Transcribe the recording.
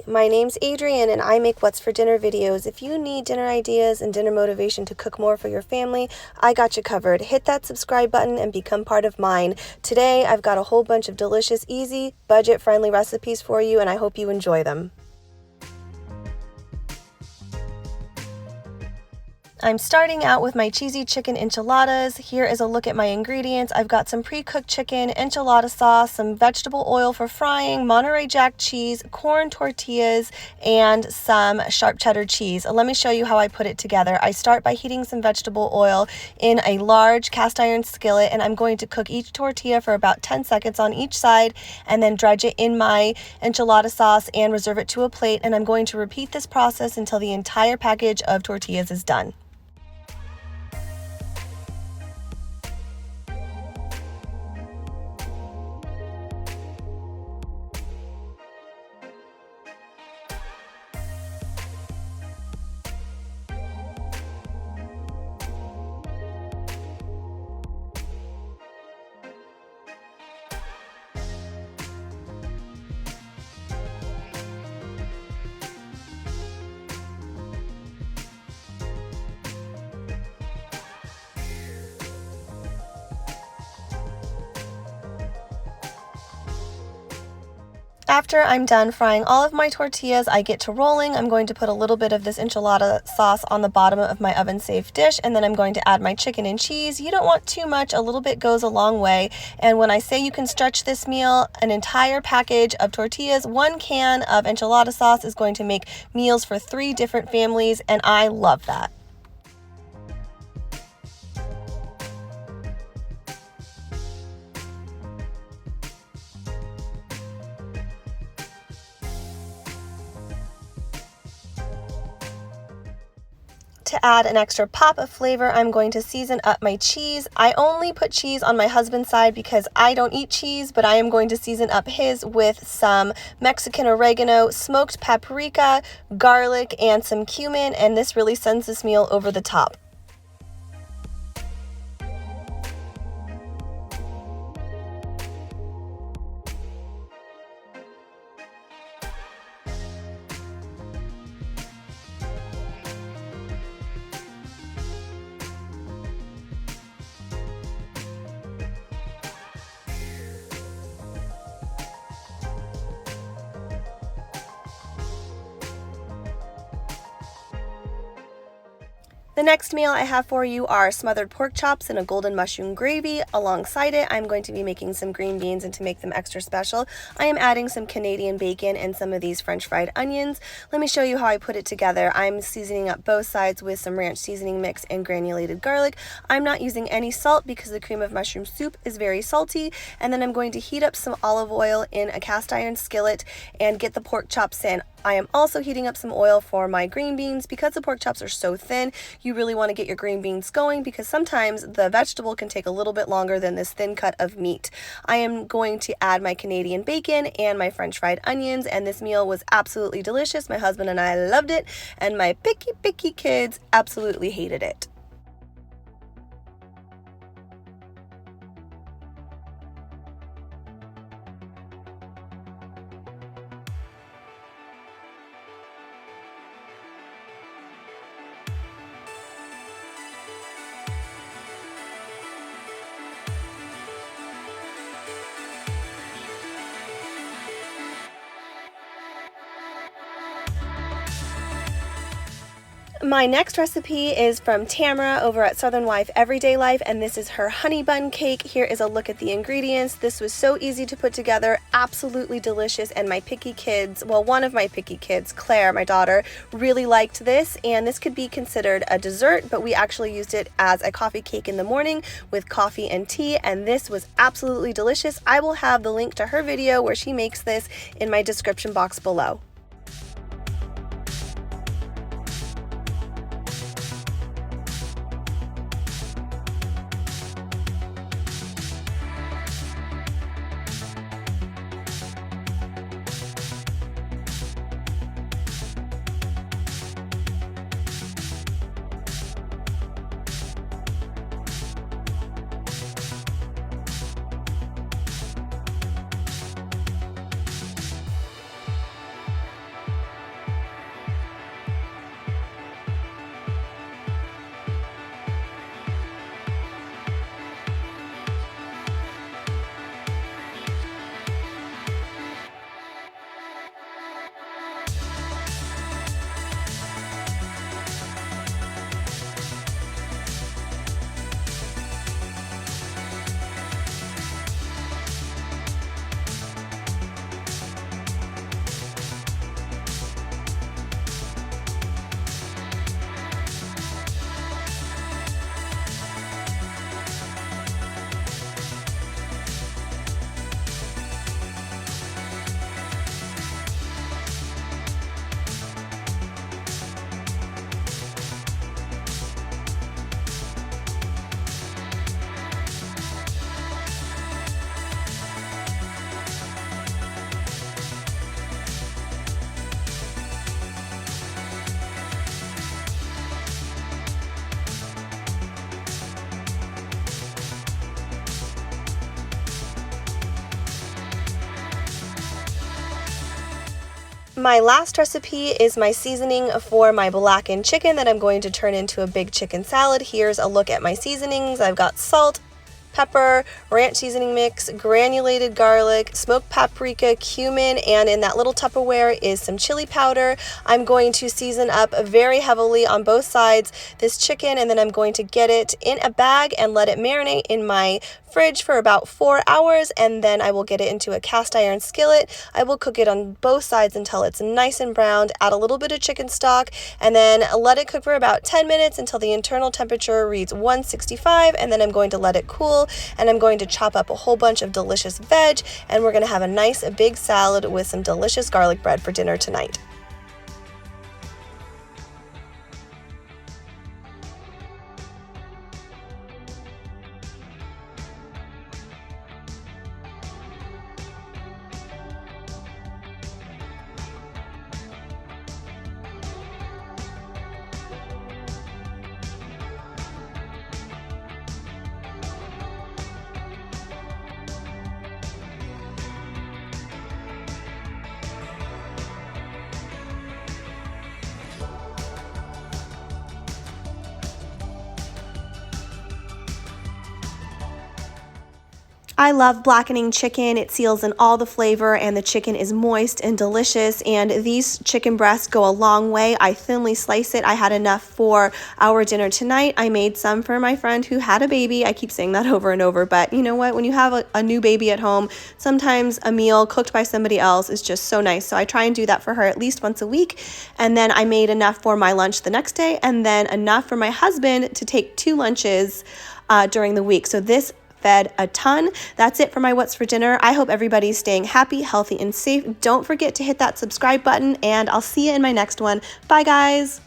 my name's Adrienne and I make What's for Dinner videos. If you need dinner ideas and dinner motivation to cook more for your family, I got you covered. Hit that subscribe button and become part of mine. Today, I've got a whole bunch of delicious, easy, budget-friendly recipes for you, and I hope you enjoy them. I'm starting out with my cheesy chicken enchiladas. Here is a look at my ingredients. I've got some pre-cooked chicken, enchilada sauce, some vegetable oil for frying, Monterey Jack cheese, corn tortillas, and some sharp cheddar cheese. Let me show you how I put it together. I start by heating some vegetable oil in a large cast iron skillet, and I'm going to cook each tortilla for about 10 seconds on each side and then dredge it in my enchilada sauce and reserve it to a plate, and I'm going to repeat this process until the entire package of tortillas is done. After I'm done frying all of my tortillas, I get to rolling. I'm going to put a little bit of this enchilada sauce on the bottom of my oven-safe dish, and then I'm going to add my chicken and cheese. You don't want too much. A little bit goes a long way. And when I say you can stretch this meal, an entire package of tortillas, 1 can of enchilada sauce is going to make meals for 3 different families, and I love that. To add an extra pop of flavor, I'm going to season up my cheese. I only put cheese on my husband's side because I don't eat cheese, but I am going to season up his with some Mexican oregano, smoked paprika, garlic, and some cumin, and this really sends this meal over the top. The next meal I have for you are smothered pork chops in a golden mushroom gravy. Alongside it, I'm going to be making some green beans, and to make them extra special, I am adding some Canadian bacon and some of these French fried onions. Let me show you how I put it together. I'm seasoning up both sides with some ranch seasoning mix and granulated garlic. I'm not using any salt because the cream of mushroom soup is very salty. And then I'm going to heat up some olive oil in a cast iron skillet and get the pork chops in. I am also heating up some oil for my green beans. Because the pork chops are so thin, you really want to get your green beans going because sometimes the vegetable can take a little bit longer than this thin cut of meat. I am going to add my Canadian bacon and my French fried onions, and this meal was absolutely delicious. My husband and I loved it, and my picky kids absolutely hated it. My next recipe is from Tamara over at Southern Wife Everyday Life, and this is her honey bun cake. Here is a look at the ingredients. This was so easy to put together, absolutely delicious, and my picky kids, well, one of my picky kids, Claire, my daughter, really liked this, and this could be considered a dessert, but we actually used it as a coffee cake in the morning with coffee and tea, and this was absolutely delicious. I will have the link to her video where she makes this in my description box below. My last recipe is my seasoning for my blackened chicken that I'm going to turn into a big chicken salad. Here's a look at my seasonings. I've got salt, pepper, ranch seasoning mix, granulated garlic, smoked paprika, cumin, and in that little Tupperware is some chili powder. I'm going to season up very heavily on both sides this chicken, and then I'm going to get it in a bag and let it marinate in my fridge for about 4 hours, and then I will get it into a cast iron skillet. I will cook it on both sides until it's nice and browned, add a little bit of chicken stock, and then let it cook for about 10 minutes until the internal temperature reads 165, and then I'm going to let it cool, and I'm going to chop up a whole bunch of delicious veg, and we're going to have a nice big salad with some delicious garlic bread for dinner tonight. I love blackening chicken. It seals in all the flavor and the chicken is moist and delicious, and these chicken breasts go a long way. I thinly slice it. I had enough for our dinner tonight. I made some for my friend who had a baby. I keep saying that over and over, but you know what? When you have a new baby at home, sometimes a meal cooked by somebody else is just so nice. So I try and do that for her at least once a week. And then I made enough for my lunch the next day, and then enough for my husband to take 2 lunches during the week. So this fed a ton. That's it for my What's for Dinner. I hope everybody's staying happy, healthy, and safe. Don't forget to hit that subscribe button, and I'll see you in my next one. Bye, guys.